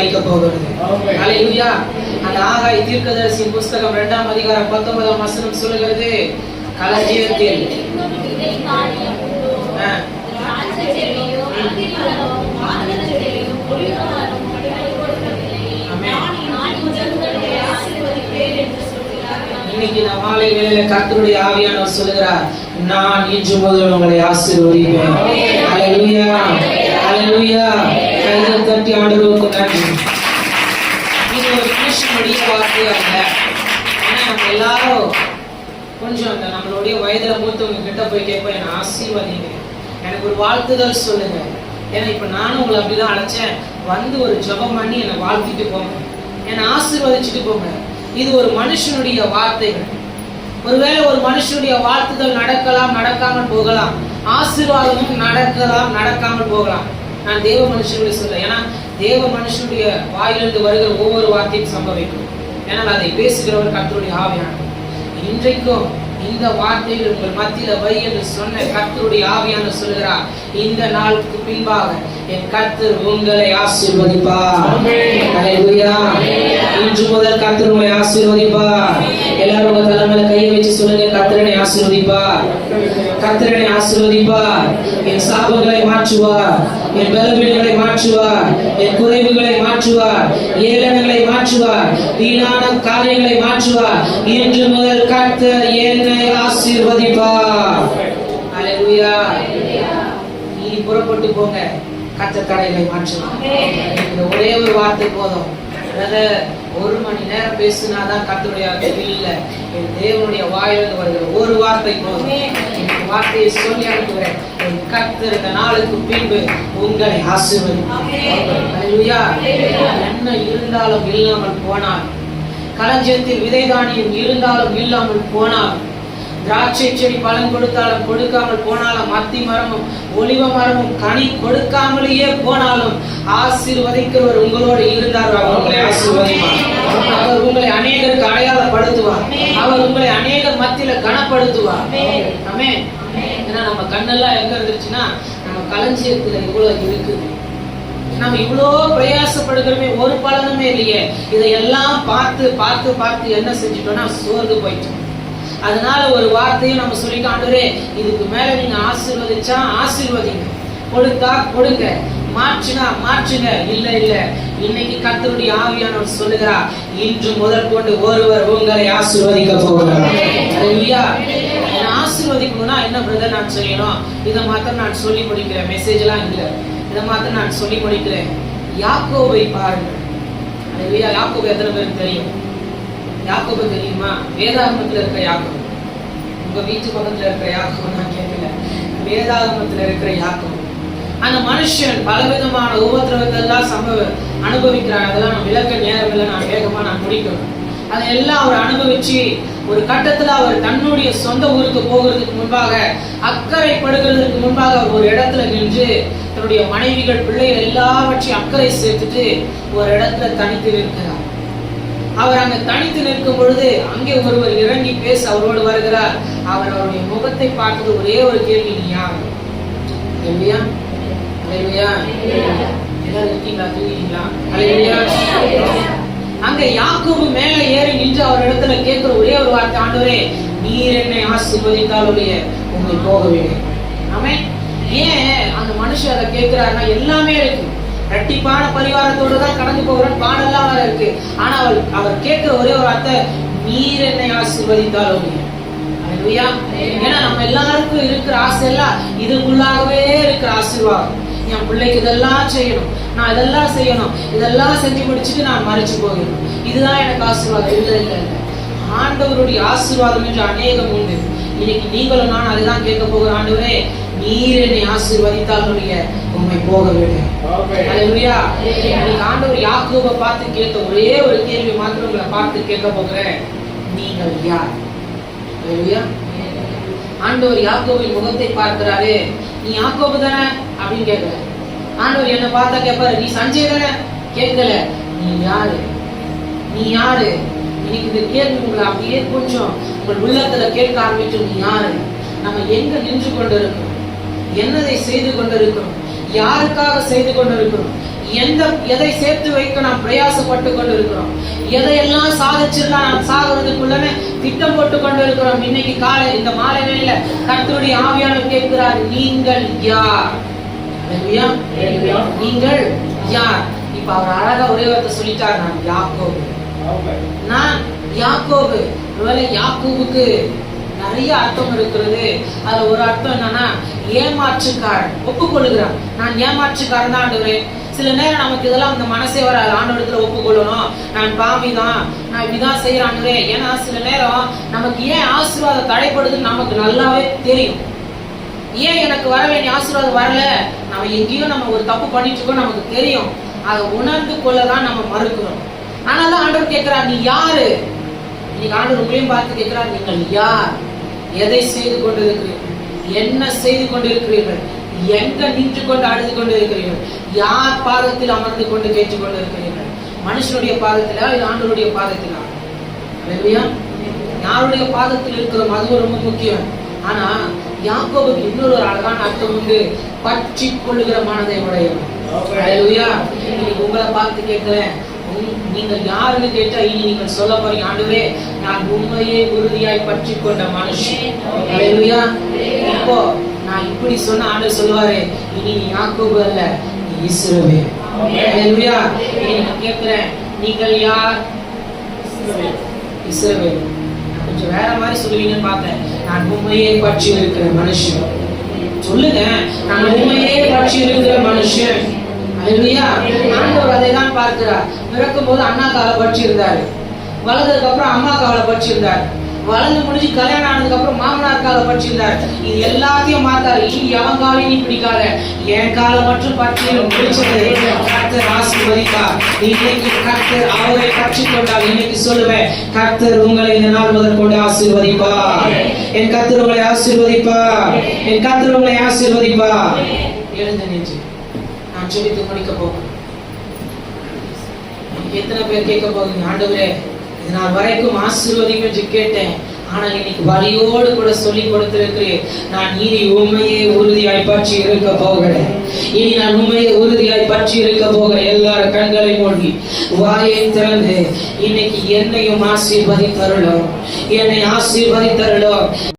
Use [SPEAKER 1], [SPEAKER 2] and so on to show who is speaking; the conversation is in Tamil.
[SPEAKER 1] வைக்க போகிறது. ஹல்லேலூயா. அந்த ஆகாய் தீர்க்கதரிசியின் புஸ்தகம் 2ஆம் அதிகாரம் 19ஆம் வசனம் சொல்லுகிறது, களஞ்சியத்தில் இன்னைக்கு நான் மாலை வேளையில கர்த்தருடைய ஆவியானவர் சொல்லுகிறார், நான் இன்று முதல் உங்களை ஆசீர்வதிப்பேன். ஹல்லேலூயா, ஹல்லேலூயா. கைகள் தட்டி ஆண்டவருக்கு நன்றி. இது ஒரு மனுஷனுடைய வார்த்தை அல்ல. ஏன்னா நம்ம எல்லாரும் கொஞ்சம் அந்த நம்மளுடைய வயதுல மூத்தவங்க கிட்ட போய் கேட்போம், என்னை ஆசீர்வதிங்க, எனக்கு ஒரு வாழ்த்துதல் சொல்லுங்க. ஏன்னா இப்ப நானும் உங்களை அப்படிதான் அழைச்சேன், வந்து ஒரு ஜெபம் பண்ணி என்னை வாழ்த்திட்டு போங்க, என்னை ஆசீர்வதிச்சுட்டு போங்க. இது ஒரு மனுஷனுடைய வார்த்தைகள். ஒருவேளை ஒரு மனுஷனுடைய வாழ்த்துதல் நடக்கலாம், நடக்காமல் போகலாம். ஆசீர்வாதமும் நடக்கலாம், நடக்காமல் போகலாம். நான் தேவ மனுஷனுடைய சொல்ல, ஏன்னா தேவ மனுஷனுடைய வாயிலிருந்து வருகிற ஒவ்வொரு வார்த்தையும் சம்பவிக்கும். ஏன்னா அதை பேசுகிறவர் கர்த்தருடைய ஆவியானவர். இன்றைக்கும் இந்த வார்த்தைகள் உங்கள் மத்தியில வை என்று சொன்ன கர்த்தருடைய ஆவியானவர் சொல்லுகிறார், இந்த நாளுக்கு பின்பாக என் கர்த்தர் உங்களை ஆசீர்வதிப்பார். ஹல்லேலூயா. இன்று முதல் கர்த்தர் உங்களை ஆசீர்வதிப்பார். எல்லாரும் உங்க தலைமையில கையை வச்சு சொல்லுங்க, கர்த்தரனை ஆசீர்வதிப்பார், கர்த்தரனை ஆசீர்வதிப்பார். என் சாபங்களை மாற்றுவார், என் பலவீனங்களை மாற்றுவார், என் குறைவுகளை மாற்றுவார், ஏளனங்களை மாற்றுவார், வீணான காரியங்களை மாற்றுவார். இன்று முதல் கர்த்தர் என்னை ஆசீர்வதிப்பார். ஹல்லேலூயா. நீ புறப்பட்டு போங்க, கர்த்தர் தடைகளை மாற்றுவார். இந்த ஒரே ஒரு வார்த்தை போதும். ஒரு மணி நேரம் பேசினாதான் கர்த்தருடைய இல்ல, என் தேவனுடைய வாயிலிருந்து வருகிற ஒரு வார்த்தை போதும். இந்த வார்த்தையை சொல்லி அனுப்புகிறேன், என் கர்த்தர் இந்த நாளுக்கு பின்பு உங்களை ஆசீர்வதிப்பார். ஹல்லேலூயா. என்ன இருந்தாலும் இல்லாமல் போனால், களஞ்சியத்தில் விதை தானியம் இருந்தாலும் இல்லாமல் போனால், திராட்சை செடி பலன் கொடுத்தாலும் கொடுக்காமல் போனாலும், அத்தி மரமும் ஒலிவ மரமும் கனி கொடுக்காமலேயே போனாலும், ஆசீர்வதிக்கிறவர் உங்களோடு இருந்தார். அவர் உங்களை ஆசீர்வதிப்பார். அவர் உங்களை அநேகருக்கு அடையாளப்படுத்துவார். அவர் உங்களை அநேகர் மத்தியில கனப்படுத்துவார். ஆமென். ஏன்னா நம்ம கண்ணெல்லாம் எங்க இருந்துச்சுன்னா, நம்ம களஞ்சியத்துல இவ்வளவு இருக்குது, நம்ம இவ்வளோ பிரயாசப்படுகிறோமே, ஒரு பலனுமே இல்லையே. இதையெல்லாம் பார்த்து பார்த்து பார்த்து என்ன செஞ்சுட்டோம்னா சோர்ந்து போயிட்டோம். அதனால ஒரு வார்த்தையும் நம்ம சொல்லிட்டு, ஆண்டவரே இதுக்கு மேல நீங்க ஆசீர்வதிச்சா ஆசீர்வதிங்க, கொடுத்தா கொடுங்க, மாற்றுனா மாற்றுங்க. இல்ல இல்ல, இன்னைக்கு கர்த்தருடைய ஆவியானவர் சொல்லுகிறார், இன்று முதல் கொண்டு ஒருவர் உங்களை ஆசீர்வதிக்க போகிறார். ஹல்லேலூயா. ஆசீர்வதிக்கணும்னா என்ன பிரதர் நான் சொல்லணும்? இதை மாத்திரம் நான் சொல்லி முடிக்கிறேன், மெசேஜ் எல்லாம் இல்ல, இதை மாத்திரம் நான் சொல்லி முடிக்கிறேன். யாக்கோபை பாருங்கள். ஹல்லேலூயா. யாக்கோபு எத்தனை பேருக்கு தெரியும்? யாக்கோபு தெரியுமா? வேதாகமத்துல இருக்கிற யாக்கோபு, உங்க வீட்டு பக்கத்துல இருக்கிற யாக்கோபு நான் கேட்கல, வேதாகமத்துல இருக்கிற யாக்கோபு. அந்த மனுஷன் பலவிதமான உபத்திரவத்தை எல்லாம் அனுபவிக்கிறார். அதெல்லாம் நான் விளக்க நேரம் இல்லை, நான் வேகமா நான் முடிக்கணும். அதையெல்லாம் அவர் அனுபவிச்சு ஒரு கட்டத்துல அவர் தன்னுடைய சொந்த ஊருக்கு போகிறதுக்கு முன்பாக, அக்கறைப்படுகிறதுக்கு முன்பாக அவர் ஒரு இடத்துல நின்று தன்னுடைய மனைவிகள் பிள்ளைகள் எல்லாவற்றையும் அக்கறை சேர்த்துட்டு ஒரு இடத்துல தனித்து நிற்கிறார். அவர் அங்க தனித்து நிற்கும் பொழுது அங்கே ஒருவர் இறங்கி பேச அவரோடு வருகிறார். அவர் அவருடைய முகத்தை பார்த்தது ஒரே ஒரு கேள்வி, நீ யார்? இல்லையா? ஹல்லேலூயா. எல்லாரும் இருக்கீங்களா? தூங்கிட்டீங்களா? ஹல்லேலூயா. அங்க யாக்கோபு மேல ஏறி நின்று அவர் இடத்துல கேட்கிற ஒரே ஒரு வார்த்தை, ஆண்டவரே நீர் என்னை ஆசீர்வதித்தாலுடைய உங்களை போகவே. ஆமென். ஏன் அந்த மனுஷன் அதை கேட்கிறாருன்னா, எல்லாமே இருக்கு, இரட்டிப்பான பரிவாரத்தோடு தான் கடந்து போகிறோம், பாடெல்லாம் வேற இருக்கு. ஆனா அவர் கேட்கிற ஒரே ஒரு வார்த்தை, நீர் என்னை ஆசீர்வதித்தாலும். ஹல்லேலூயா. ஏன்னா நம்ம எல்லாருக்கும் இருக்கிற ஆசை எல்லாம் இதுக்குள்ளாகவே இருக்கிற ஆசீர்வாதம். என் பிள்ளைக்கு இதெல்லாம் செய்யணும், நான் இதெல்லாம் செய்யணும், இதெல்லாம் செஞ்சு முடிச்சுட்டு நான் மறைச்சு போகணும், இதுதான் எனக்கு ஆசீர்வாதம். இல்லை இல்லை இல்லை, ஆண்டவருடைய ஆசீர்வாதம் என்று அநேகம் உண்டு. இன்னைக்கு நீங்களும் நான் அதுதான் கேட்க போகிறோம், ஆண்டவரே நீர் என்னை ஆசீர்வதித்தாலுடைய உண்மை போக விடு. ஹல்லேலூயா. இன்னைக்கு ஆண்டவர் யாக்கோபை பார்த்து கேட்ட ஒரே ஒரு கேள்வி மாத்திரம் உங்களை பார்த்து கேட்க போகிறேன், நீங்கள் யார்? ஹல்லேலூயா. ஆண்டவர் யாக்கோபின் முகத்தை பார்க்கிறாரு, நீ யாக்கோபு தானே அப்படின்னு கேட்கல. ஆண்டவர் என்ன பார்த்தா கேட்பாரு, நீ சஞ்சய் தானே? கேட்கல, நீ யாரு? நீ யாரு? இன்னைக்கு இந்த கேள்வி உங்களை அப்படியே கொஞ்சம் உங்கள் உள்ளத்துல கேட்க ஆரம்பிச்சோம், நீ யாரு? நம்ம எங்க நின்று கொண்டு இருக்கிறோம்? என்னதை செய்து கொண்டிருக்கிறோம்? யாருக்காக செய்து கொண்டிருக்கிறோம்? எதை சேர்த்து வைக்க நாம் பிரயாசப்பட்டு கொண்டு இருக்கிறோம், எதையெல்லாம் சாதிச்சிடலாம் நாம் சாகிறதுக்குள்ளே திட்டம் போட்டு கொண்டு இருக்கிறோம். இன்னைக்கு காலை இந்த மாலை வேளையில கர்த்தருடைய ஆவியானவர் கேட்கிறார், நீங்கள் யார்? நீங்கள் யார்? இப்ப அவர் அழகா ஒரே வார்த்தை சொல்லிட்டார், நான் யாக்கோபு. நான் யாக்கோபு. ஒருவேளை யாக்கோபுக்கு நிறைய அர்த்தம் இருக்கிறது. அதுல ஒரு அர்த்தம் என்னன்னா ஏமாற்றுக்காரன். ஒப்புக்கொள்ளுகிறான், நான் ஏமாற்றுக்காரன் தான் ஆண்டவரே. சில நேரம் நமக்கு இதெல்லாம் அந்த மனசே வராது, ஆண்டவரத்துல ஒப்புக்கொள்ளணும், நான் பாவிதான், நான் இப்படிதான் செய்யறானுவே. ஏன்னா சில நேரம் நமக்கு ஏன் ஆசீர்வாதம் தடைப்படுதுன்னு நமக்கு நல்லாவே தெரியும். ஏன் எனக்கு வர வேண்டிய ஆசீர்வாதம் வரல, நம்ம எங்கேயோ நம்ம ஒரு தப்பு பண்ணிட்டு இருக்கோம், நமக்கு தெரியும். அதை உணர்ந்து கொள்ளதான் நம்ம மறுக்கிறோம். ஆனாலும் ஆண்டவர் கேட்கிறார், நீ யாரு? இன்னைக்கு ஆண்டவர் உங்களையும் பார்த்து கேட்கிறார், நீங்கள் யார்? எதை செய்து கொண்டிருக்கிறீர்கள்? என்ன செய்து கொண்டிருக்கிறீர்கள்? எங்க நின்று கொண்டு அழுது கொண்டு இருக்கிறீர்கள்? யார் பாதத்தில் அமர்ந்து கொண்டு கேட்டுக் கொண்டு இருக்கிறீர்கள்? மனுஷனுடைய பாதத்திலா இல்ல ஆண்டவருடைய பாதத்திலா? யாருடைய பாதத்தில் இருக்கிறோம், அது ரொம்ப முக்கியம். ஆனா யாக்கோபுக்கு இன்னொரு அழகான அர்த்தம் உண்டு, பற்றி கொள்ளுகிற மனதை உடையவன். இன்னைக்கு உங்களை பார்த்து கேட்கிறேன், நீங்கள் யாருன்னு கேட்டா இனி நீங்கள் சொல்ல போறீங்க, ஆண்டவரே நான் உண்மையே உறுதியாய் பற்றி கொண்ட மனுஷன். இப்போ நான் இப்படி சொன்ன ஆண்டவர் சொல்லுவாரு, இனி நீ யாக்கோபு அல்ல, நீ இஸ்ரவேல். நீங்க கேட்கிறேன், நீங்கள் யார்? இஸ்ரவேல். கொஞ்சம் வேற மாதிரி சொல்லுவீங்கன்னு பார்த்தேன். நான் உண்மையே பற்றி இருக்கிற மனுஷன். சொல்லுங்க, நான் உண்மையே பற்றி இருக்கிற மனுஷன். ஆண்டவர் அதை தான் பார்க்கிறார். பிறக்கும் போது அண்ணா காலை பற்றி இருந்தாரு, வளர்ந்ததுக்கு அப்புறம் அம்மா காலை பற்றி இருந்தார், வளர்ந்து முடிஞ்சு கல்யாணம் ஆனதுக்கு அப்புறம் மாமனார் காலை பற்றி இருந்தார். இது எல்லாத்தையும் மாத்தாரு. இனி எவன் காலையும் நீ பிடிக்காத, என் காலை மட்டும் பற்றி பிடிச்சது கர்த்தர் ஆசீர்வதிப்பார். இன்னைக்கு கர்த்தர் அவரை பற்றி கொண்டால் இன்னைக்கு சொல்லுவேன், கர்த்தர் உங்களை இந்த நாள் முதற்கொண்டு ஆசீர்வதிப்பார். என் கர்த்தர் உங்களை ஆசீர்வதிப்பார். என் கர்த்தர் உங்களை ஆசீர்வதிப்பார். எழுந்து நின்று நான் ஜெபித்து முடிக்க போகிறேன். எத்தனை பேர் கேட்க போகிறீங்க, ஆண்டவரே இது நான் வரைக்கும் ஆசீர்வதிங்க என்று கேட்டேன், ஆனா இன்னைக்கு வழியோடு கூட சொல்லி கொடுத்திருக்கிறேன், நான் இனி உண்மையே உறுதியாய் பற்றி இருக்க போகிறேன். இனி நான் உண்மையை உறுதியாய் பற்றி இருக்க போகிறேன். எல்லாரும் கண்களை மூடி வாயை திறந்து இன்னைக்கு என்னையும் ஆசீர்வதித்தருளும், என்னை ஆசீர்வதித்தருளும்.